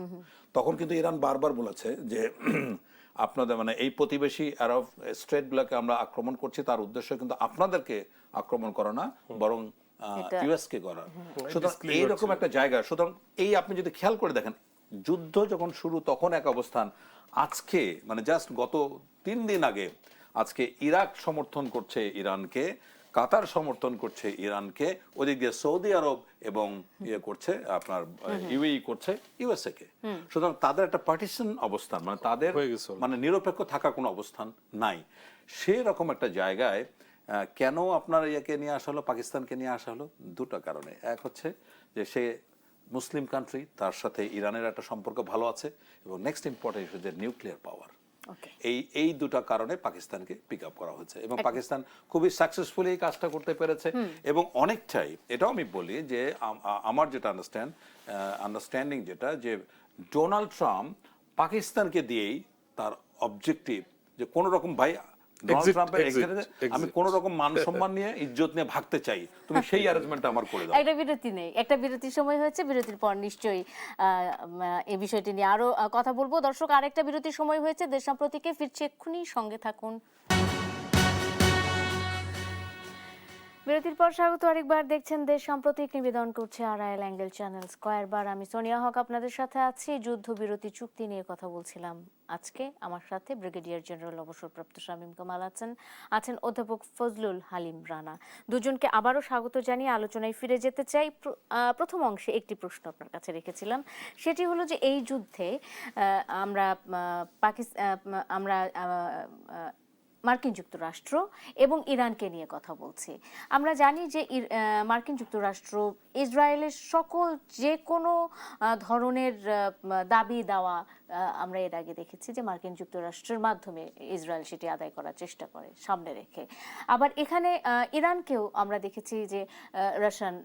তখন কিন্তু ইরান বারবার বলেছে যে আপনাদের মানে এই প্রতিবেশী আরব স্টেটগুলোকে আমরা আক্রমণ করছি, তার উদ্দেশ্য কিন্তু আপনাদেরকে আক্রমণ করা না, বরং ইউএস কে করা। সুতরাং এইরকম একটা জায়গা। সুতরাং এই আপনি যদি খেয়াল করে দেখেন, যুদ্ধ যখন শুরু তখন এক অবস্থান, আজকে মানে জাস্ট গত 3 দিন আগে আজকে ইরাক সমর্থন করছে ইরানকে, কাতার সমর্থন করছে ইরানকে, ওদিক দিয়ে সৌদি আরব এবং করছে আপনার ইউএই করছে ইউএসএ কে। সুতরাং তাদের একটা পার্টিশন অবস্থান, মানে তাদের মানে নিরপেক্ষ থাকা কোনো অবস্থান নাই। সেরকম একটা জায়গায় কেন আপনার ইয়েকে নিয়ে আসা হলো, পাকিস্তানকে নিয়ে আসা হলো? দুটো কারণে। এক হচ্ছে যে সে মুসলিম কান্ট্রি, তার সাথে ইরানের একটা সম্পর্ক ভালো আছে, এবং নেক্সট ইম্পর্টেন্ট হচ্ছে নিউক্লিয়ার পাওয়ার। এই দুটো কারণে পাকিস্তানকে পিক আপ করা হয়েছে, এবং পাকিস্তান খুবই সাকসেসফুলি এই কাজটা করতে পেরেছে। এবং অনেকটাই এটাও আমি বলি যে আমার যেটা আন্ডারস্ট্যান্ডিং যেটা, যে ডোনাল্ড ট্রাম্প পাকিস্তানকে দিয়েই তার অবজেক্টিভ যে কোন রকম ভাই ডোনাল্ড ট্রাম্পের আমি কোন রকম মান সম্মান নিয়ে ইজ্জত নিয়ে ভাগতে চাই, তুমি সেই অ্যারেঞ্জমেন্টটা আমার করে দাও। একটা বিরতি নেই, একটা বিরতির সময় হয়েছে, বিরতির পর নিশ্চয়ই এই বিষয়টি নিয়ে আরো কথা বলবো। দর্শক, আরেকটা বিরতির সময় হয়েছে, দেশ সম্প্রতিকে ফিরছে এক্ষুনি, সঙ্গে থাকুন। বিরতির পর স্বাগত আরেকবার। দেখছেন দেশ সাম্প্রতিক, নিবেদন করছে আড়াইল অ্যাঙ্গেল চ্যানেল স্কয়ারবার। আমি সোনিয়া হক আপনাদের সাথে আছি। যুদ্ধবিরতি চুক্তি নিয়ে কথা বলছিলাম আজকে। আমার সাথে ব্রিগেডিয়ার জেনারেল অবসরপ্রাপ্ত শামীম কামাল আছেন অধ্যাপক ফজলুল হালিম রানা। দুজনকে আবারও স্বাগত জানিয়ে আলোচনায় ফিরে যেতে চাই। প্রথম অংশে একটি প্রশ্ন আপনার কাছে রেখেছিলাম, সেটি হলো যে এই যুদ্ধে আমরা মার্কিন যুক্তরাষ্ট্র এবং ইরানকে নিয়ে কথা বলছি। আমরা জানি যে মার্কিন যুক্তরাষ্ট্র ইসরায়েলের সকল যে কোনো ধরনের দাবি দেওয়া আমরা এর আগে দেখেছি যে মার্কিন যুক্তরাষ্ট্রের মাধ্যমে ইসরায়েল সেটি আদায় করার চেষ্টা করে সামনে রেখে। আবার এখানে ইরানকেও আমরা দেখেছি যে রাশিয়ান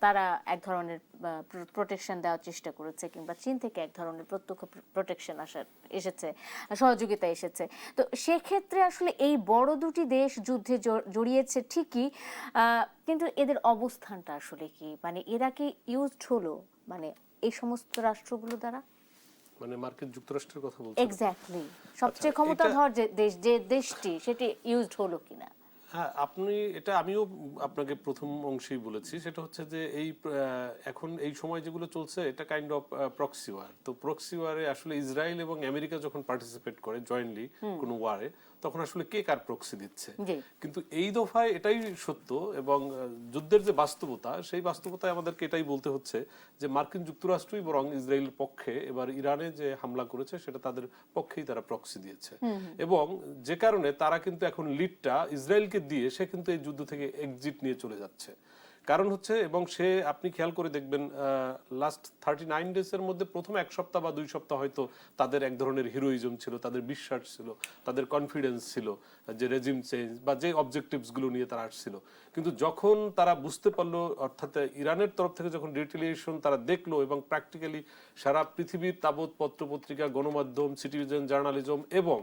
তারা এক ধরনের প্রোটেকশন দেওয়ার চেষ্টা করেছে, কিংবা চীন থেকে এক ধরনের প্রত্যক্ষ প্রোটেকশন এসেছে, সহযোগিতা এসেছে। তো সেক্ষেত্রে আসলে এই বড় দুটি দেশ যুদ্ধে জড়িয়েছে ঠিকই, কিন্তু এদের অবস্থানটা আসলে কি, মানে এরা কি ইউজড হলো মানে এই সমস্ত রাষ্ট্রগুলো দ্বারা? মানে মার্কিন যুক্তরাষ্ট্রের কথা বলছেন? এক্স্যাক্টলি, সবচেয়ে ক্ষমতাধর যে দেশটি, সেটি ইউজড হলো কিনা? হ্যাঁ, আমিও আপনাকে প্রথম অংশেই বলেছি, সেটা হচ্ছে যে এখন এই সময় যেগুলো চলছে এটা কাইন্ড অফ প্রক্সি ওয়ার। তো প্রক্সি ওয়ারে আসলে ইসরায়েল এবং আমেরিকা যখন পার্টিসিপেট করে জয়েন্টলি কোনো ওয়ারে, তখন আসলে কে কার প্রক্সি দিচ্ছে। কিন্তু এই দফায় এটাই সত্য, এবং যুদ্ধের যে বাস্তবতা, সেই বাস্তবতায় আমাদেরকে এটাই বলতে হচ্ছে যে মার্কিন যুক্তরাষ্ট্রই বরং ইসরায়েলের পক্ষে, এবার ইরানে যে হামলা করেছে সেটা তাদের পক্ষেই তারা প্রক্সি দিয়েছে, এবং যে কারণে তারা কিন্তু এখন লিডটা ইসরায়েলকে দিয়ে সে কিন্তু এই যুদ্ধ থেকে এক্সিট নিয়ে চলে যাচ্ছে। কারণ হচ্ছে, এবং সে আপনি খেয়াল করে দেখবেন লাস্ট 39 ডেজের মধ্যে প্রথম 1 সপ্তাহ বা 2 সপ্তাহ হয়তো তাদের এক ধরনের হিরোইজম ছিল, তাদের বিশ্বাস ছিল, তাদের কনফিডেন্স ছিল যে রেজিম চেঞ্জ বা যে অবজেক্টিভস গুলো নিয়ে তারা আসছিল। কিন্তু যখন তারা বুঝতে পারলো, অর্থাৎ ইরানের তরফ থেকে যখন রিটেলিয়েশন তারা দেখলো, এবং প্র্যাকটিক্যালি সারা পৃথিবীর তাবৎ পত্রপত্রিকা, গণমাধ্যম, সিটিজেন জার্নালিজম এবং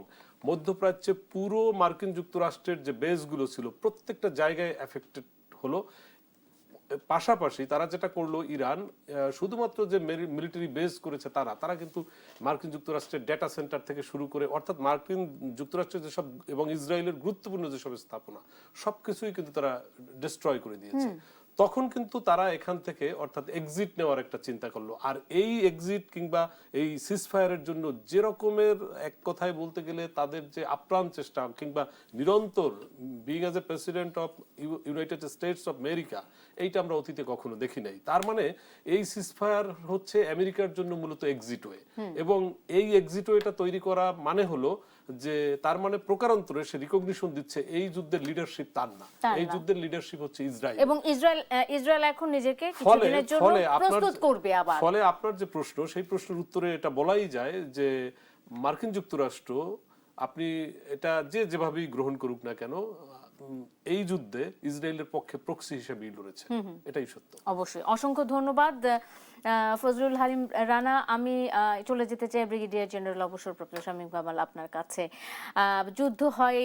মধ্যপ্রাচ্যে পুরো মার্কিন যুক্তরাষ্ট্রের যে বেসগুলো ছিল প্রত্যেকটা জায়গায় এফেক্টেড হলো। পাশাপাশি তারা যেটা করলো, ইরান শুধুমাত্র যে মিলিটারি বেস করেছে তারা কিন্তু মার্কিন যুক্তরাষ্ট্রের ডেটা সেন্টার থেকে শুরু করে, অর্থাৎ মার্কিন যুক্তরাষ্ট্রের যেসব এবং ইসরায়েলের গুরুত্বপূর্ণ যেসব স্থাপনা সবকিছুই কিন্তু তারা ডিস্ট্রয় করে দিয়েছে। তখন কিন্তু তারা এখান থেকে অর্থাৎ এক্সিট নেওয়ার একটা চিন্তা করলো। আর এই এক্সিট কিংবা এই সিজফায়ারের জন্য যে রকমের এক কথায় বলতে গেলে তাদের যে আপ্রাণ চেষ্টা কিংবা নিরন্তর being as a president of United states of America, এইটা আমরা অতীতে কখনো দেখি নাই। তার মানে এই সিজফায়ার হচ্ছে আমেরিকার জন্য মূলত এক্সিট ওয়ে, এবং এই এক্সিট ওয়েটা তৈরি করা মানে হলো যে তার মানে প্রকারান্তরে সে রিকগনিশন দিচ্ছে এই যুদ্ধের লিডারশিপ তার না, এই যুদ্ধের লিডারশিপ হচ্ছে ইসরায়েল। এবং ইসরায়েল এখন নিজেকে কিছুদিনের জন্য প্রস্তুত করবে আবার। ফলে আপনার যে প্রশ্ন, সেই প্রশ্নের উত্তরে এটা বলাই যায় যে মার্কিন যুক্তরাষ্ট্র, আপনি এটা যেভাবেই গ্রহণ করুক না কেন, এই যুদ্ধে ইসরায়েলের পক্ষে প্রক্সি হিসেবে লড়েছে, এটাই সত্য। অবশ্যই, অসংখ্য ধন্যবাদ ফজলুল হালিম রানা। আমি চলে যেতে চাই ব্রিগেডিয়ার জেনারেল অবসরপ্রাপ্ত শামীম কামাল আপনার কাছে। যুদ্ধ হয়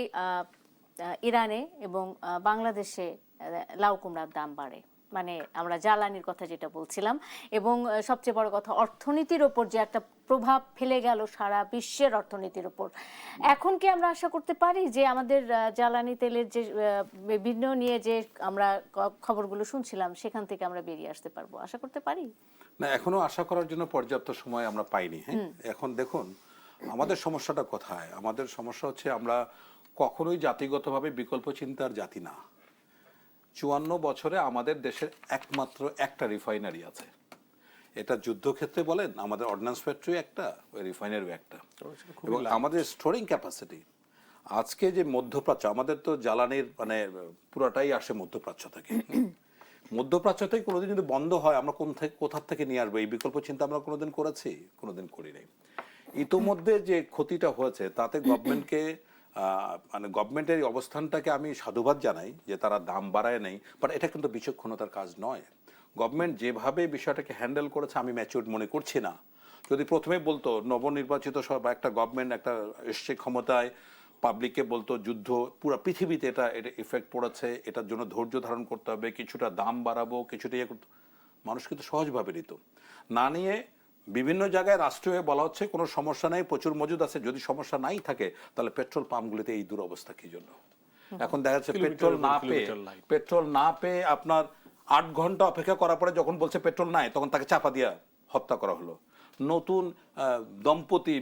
ইরানে এবং বাংলাদেশে লাউ কুমড়ার দাম বাড়ে, মানে আমরা জ্বালানির কথা যেটা বলছিলাম, এবং সবচেয়ে বড় কথা অর্থনীতির ওপর যে একটা প্রভাব ফেলে গেল সারা বিশ্বের অর্থনীতির উপর। এখন কি আমরা আশা করতে পারি যে আমাদের জ্বালানি তেলের যে বিভিন্ন নিয়ে যে আমরা খবরগুলো শুনছিলাম সেখান থেকে আমরা বেরিয়ে আসতে পারবো, আশা করতে পারি? না, এখনো আশা করার জন্য পর্যাপ্ত সময় আমরা পাইনি। হ্যাঁ, এখন দেখুন আমাদের সমস্যাটা কোথায়। আমাদের সমস্যা হচ্ছে আমরা কখনোই জাতিগতভাবে বিকল্প চিন্তার জাতি না। 54 বছরে আমাদের দেশের একমাত্র একটা রিফাইনারি আছে। এটা যুদ্ধক্ষেত্রে বলেন, আমাদের অর্ডিন্যান্স ফ্যাক্টরি একটা, ওই রিফাইনারি একটা, এবং আমাদের স্টোরিং ক্যাপাসিটি। আজকে যে মধ্যপ্রাচ্য, আমাদের তো জ্বালানির মানে পুরোটাই আসে মধ্যপ্রাচ্য থেকে। মধ্যপ্রাচ্য থেকে কোনোদিন যদি বন্ধ হয়, আমরা কোথা থেকে নিয়ে আসবো এই বিকল্প চিন্তা আমরা কোনোদিন করেছি? কোনোদিন করি নাই। ইতোমধ্যে যে ক্ষতিটা হয়েছে তাতে গভর্নমেন্টকে মানে গভর্নমেন্টের অবস্থানটাকে আমি সাধুবাদ জানাই যে তারা দাম বাড়ায় নেই, বাট এটা কিন্তু বিচক্ষণতার কাজ নয়। গভর্নমেন্ট যেভাবে বিষয়টাকে হ্যান্ডেল করেছে আমি ম্যাচিউর মনে করছি না। যদি প্রথমে বলতো নবনির্বাচিত সব একটা গভর্নমেন্ট একটা এসছে ক্ষমতায়, পাবলিককে বলতো যুদ্ধ পুরো পৃথিবীতে এটা ইফেক্ট পড়েছে, এটার জন্য ধৈর্য ধারণ করতে হবে, কিছুটা দাম বাড়াবো, কিছুটা ইয়ে করতে, মানুষ কিন্তু সহজভাবে নিত না। নিয়ে বিভিন্ন জায়গায় রাষ্ট্রীয় বলা হচ্ছে কোনো সমস্যা নাই, প্রচুর মজুদ আছে, যদি সমস্যা নাই থাকে তাহলে পেট্রোল পাম্পগুলিতে এই দুরবস্থা কি জন্য? এখন দেখা যাচ্ছে পেট্রোল না পেয়ে আপনার 8 ঘন্টা অপেক্ষা করার পরে যখন বলছে পেট্রোল নাই, তখন তাকে চাপা দিয়া হত্যা করা হলো। নতুন দম্পতি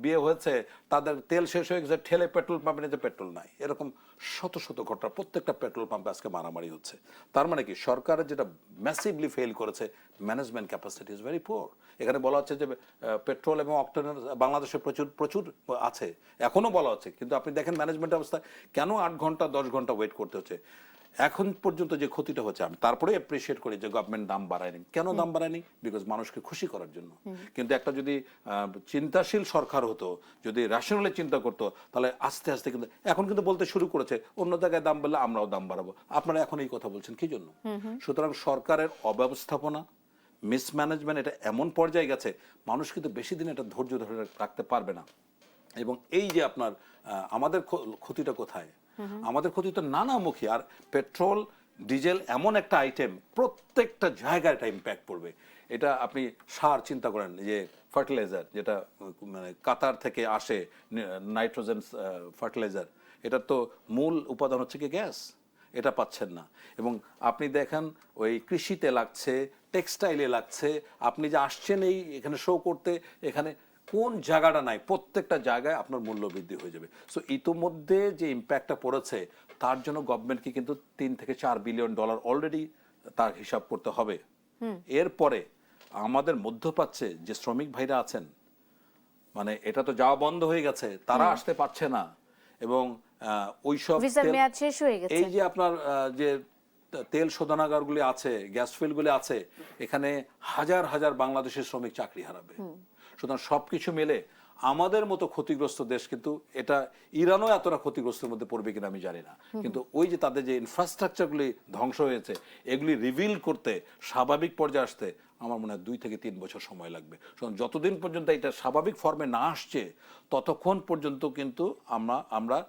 বিয়ে হয়েছে, তাদের তেল শেষ হয়ে গেছে, ঠেলে পেট্রোল পাম্পে নিয়ে পেট্রোল নাই। এরকম শত শত ঘটনা, প্রত্যেকটা পেট্রোল পাম্পে আজকে মারামারি হচ্ছে। তার মানে কি সরকারের যেটা ম্যাসিভলি ফেল করেছে, management capacity is very poor. এখানে বলা হচ্ছে যে পেট্রোল এবং অক্টেনের বাংলাদেশে প্রচুর আছে, এখনো বলা হচ্ছে, কিন্তু আপনি দেখেন ম্যানেজমেন্ট অবস্থা কেন 8 ঘন্টা 10 ঘন্টা ওয়েট করতে হচ্ছে। এখন পর্যন্ত যে ক্ষতিটা হচ্ছে, আমি তারপরে অ্যাপ্রিসিয়েট করি যে গভর্নমেন্ট দাম বাড়ায়নি। কেন দাম বাড়ায়নি? বিকজ মানুষকে খুশি করার জন্য। কিন্তু একটা যদি চিন্তাশীল সরকার হতো, যদি রেশনালি চিন্তা করতো, তাহলে আস্তে আস্তে কিন্তু এখন কিন্তু বলতে শুরু করেছে অন্য জায়গায় দাম বাড়লে আমরাও দাম বাড়াবো। আপনারা এখন এই কথা বলছেন কি জন্য? সুতরাং সরকারের অব্যবস্থাপনা, মিসম্যানেজমেন্ট এটা এমন পর্যায়ে গেছে, মানুষ কিন্তু বেশি দিন এটা ধৈর্য ধরে রাখতে পারবে না। এবং এই যে আপনার আমাদের ক্ষতিটা কোথায়? আমাদের ক্ষতি তো নানামুখী। আর পেট্রোল ডিজেল এমন একটা আইটেম, প্রত্যেকটা জায়গায় এটা ইম্প্যাক্ট পড়বে। এটা আপনি সার চিন্তা করেন, যে ফার্টিলাইজার যেটা মানে কাতার থেকে আসে, নাইট্রোজেন ফার্টিলাইজার, এটার তো মূল উপাদান হচ্ছে কি গ্যাস, এটা পাচ্ছেন না। এবং আপনি দেখেন ওই কৃষিতে লাগছে, টেক্সটাইলে লাগছে, আপনি যে আসছেন এই এখানে শো করতে, এখানে কোন জায়গাটা নাই, প্রত্যেকটা জায়গায় আপনার মূল্য বৃদ্ধি হয়ে যাবে। সো ইতোমধ্যে যে ইম্প্যাক্টটা পড়েছে, তার জন্য গভর্নমেন্টকে কিন্তু $3 থেকে $4 বিলিয়ন অলরেডি তার হিসাব করতে হবে। এরপরে আমাদের মধ্যপ্রাচ্যে যে শ্রমিক ভাইরা আছেন, মানে এটা তো যাওয়া বন্ধ হয়ে গেছে, তারা আসতে পারছে না। এবং ওইসব এই যে আপনার যে তেল শোধনাগারগুলি আছে, গ্যাস ফিল্ডগুলি আছে, এখানে হাজার হাজার বাংলাদেশের শ্রমিক চাকরি হারাবে। সুতরাং সবকিছু মিলে আমাদের মতো ক্ষতিগ্রস্ত দেশ, কিন্তু এটা ইরানও এতটা ক্ষতিগ্রস্তের মধ্যে পড়বে কিনা আমি জানি না, কিন্তু ওই যে তাদের যে ইনফ্রাস্ট্রাকচারগুলি ধ্বংস হয়েছে, এগুলি রিভিল করতে, স্বাভাবিক পর্যায়ে আসতে আমার মনে হয় 2 থেকে 3 বছর সময় লাগবে। যতদিন পর্যন্ত এটা স্বাভাবিক ফর্মে না আসছে, ততক্ষণ পর্যন্ত কিন্তু আমরা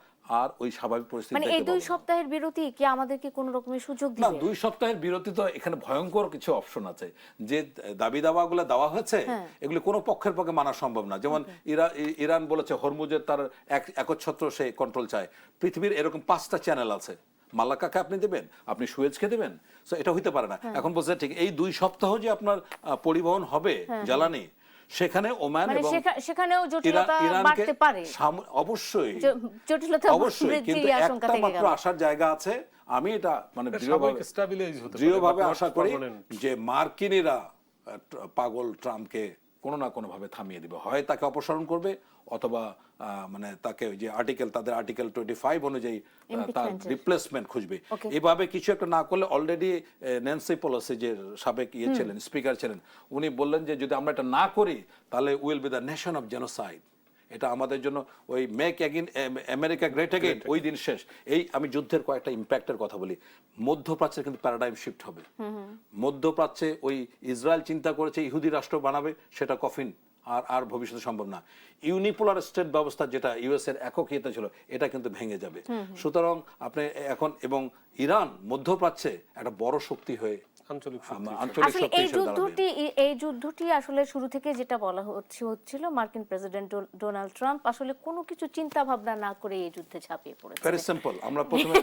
আর ওই স্বাভাবিক পরিস্থিতি, মানে এই 2 সপ্তাহের বিরতি কি আমাদেরকে কোনো রকমের সুযোগ দিবে? না, 2 সপ্তাহের বিরতি তো এখানে ভয়ঙ্কর কিছু অপশন আছে। যে দাবি দাওয়াগুলো দেওয়া হয়েছে, এগুলি কোনো পক্ষের পক্ষে মানা সম্ভব না। যেমন ইরান বলেছে হরমুজের তার একচ্ছত্র সে কন্ট্রোল চায়। পৃথিবীর এরকম 5টা চ্যানেল আছে, মালাক্কাকে আপনি দেবেন, আপনি সুয়েজকে দেবেন, সো এটা হইতে পারে না। এখন বলছে ঠিক এই 2 সপ্তাহ যে আপনার পরিবহন হবে জ্বালানি, সেখানে ওমান মানে এবং সেখানেও জটিলতা ইরানকে বাড়তে পারে, অবশ্যই জটিলতা অবশ্যই, কিন্তু বৃদ্ধির আশঙ্কা একটা থেকে মাত্র গেল। আসার জায়গা আছে। আমি এটা মানে স্বাভাবিক স্ট্যাবিলাইজ হতে পারে, দৃঢ়ভাবে but not আশা করি permanent। যে মার্কিনীরা পাগল ট্রাম্পকে কোনো না কোনো ভাবে থামিয়ে দিবে, হয় তাকে অপসারণ করবে অথবা মানে তাকে ওই যে তাদের আর্টিকেল 25 অনুযায়ী তার Impeachment-এর। রিপ্লেসমেন্ট খুঁজবে। Okay. এভাবে কিছু একটা না করলে অলরেডি ন্যান্সি পেলোসি যে সাবেক ছিলেন, স্পিকার ছিলেন, উনি বললেন যে যদি আমরা এটা না করি তাহলে will be the nation of genocide. এটা আমাদের জন্য ওই make again America great again ওই দিন শেষ। এই আমি যুদ্ধের কয়েকটা ইম্প্যাক্টের কথা বলি। মধ্যপ্রাচ্যে কিন্তু প্যারাডাইম শিফট হবে। মধ্যপ্রাচ্যে ওই ইসরায়েল চিন্তা করেছে ইহুদি রাষ্ট্র বানাবে, সেটা কফিন, আর ভবিষ্যতে সম্ভব না। ইউনিপোলার স্টেট ব্যবস্থা যেটা ইউএস এর এককীয়তা ছিল, এটা কিন্তু ভেঙে যাবে। সুতরাং আপনি এখন এবং ইরান মধ্যপ্রাচ্যে একটা বড় শক্তি হয়ে আঞ্চলিক শক্তি। আঞ্চলিক আসলে শক্তি হিসেবে দাঁড়াবে। এই যুদ্ধটি আসলে শুরু থেকে যেটা বলা হচ্ছিল, মার্কিন প্রেসিডেন্ট ডোনাল্ড ট্রাম্প আসলে কোনো কিছু চিন্তা ভাবনা না করে এই যুদ্ধে ঝাঁপিয়ে পড়েছে। Very simple. আমরা প্রথমে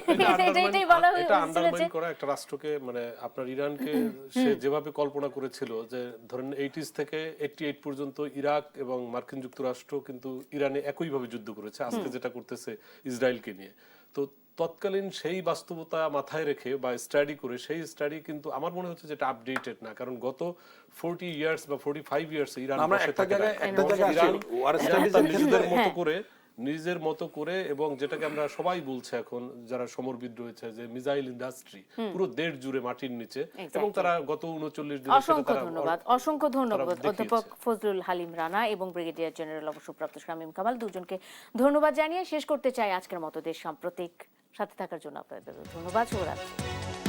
এটাই বলা এটা হয়েছিল যে আন্ডারমাইন করা একটা রাষ্ট্রকে, মানে আপনার ইরানকে সে যেভাবে কল্পনা করেছিল যে ধরেন 80s থেকে 88 পর্যন্ত ইরাক এবং মার্কিন যুক্তরাষ্ট্র কিন্তু ইরানে একইভাবে যুদ্ধ করেছে, আজকে যেটা করতেছে ইসরায়েলকে নিয়ে। তো তৎকালীন সেই বাস্তবতা মাথায় রেখে বা স্টাডি করে, সেই স্টাডি কিন্তু আমার মনে হচ্ছে যেটা আপডেটেড না, কারণ গত 40 ইয়ার্স বা 45 ইয়ার্স ইরান আমরা বসে একটা থাকে না। জায়গায় এবং আসি, ইরান war studies তার এর নিজেদের ক্ষেত্রে- মতো নিজের মতো করে এবং যেটাকে আমরা সবাই বলছে এখন যারা সমরবিদ রয়েছে যে মিসাইল ইন্ডাস্ট্রি পুরো দেশ জুড়ে মাটির নিচে, এবং তারা গত 39 দিনে অসংখ্য ধন্যবাদ দেখিয়েছে। অধ্যাপক ফজলুল হালিম রানা এবং ব্রিগেডিয়ার জেনারেল অবসরপ্রাপ্ত শামীম কামাল, দুজনকে ধন্যবাদ জানিয়ে শেষ করতে চাই আজকের মতো দেশ সাম্প্রতিক। সাথে থাকার জন্য আপনাদের ধন্যবাদ। শুভরাত্রি।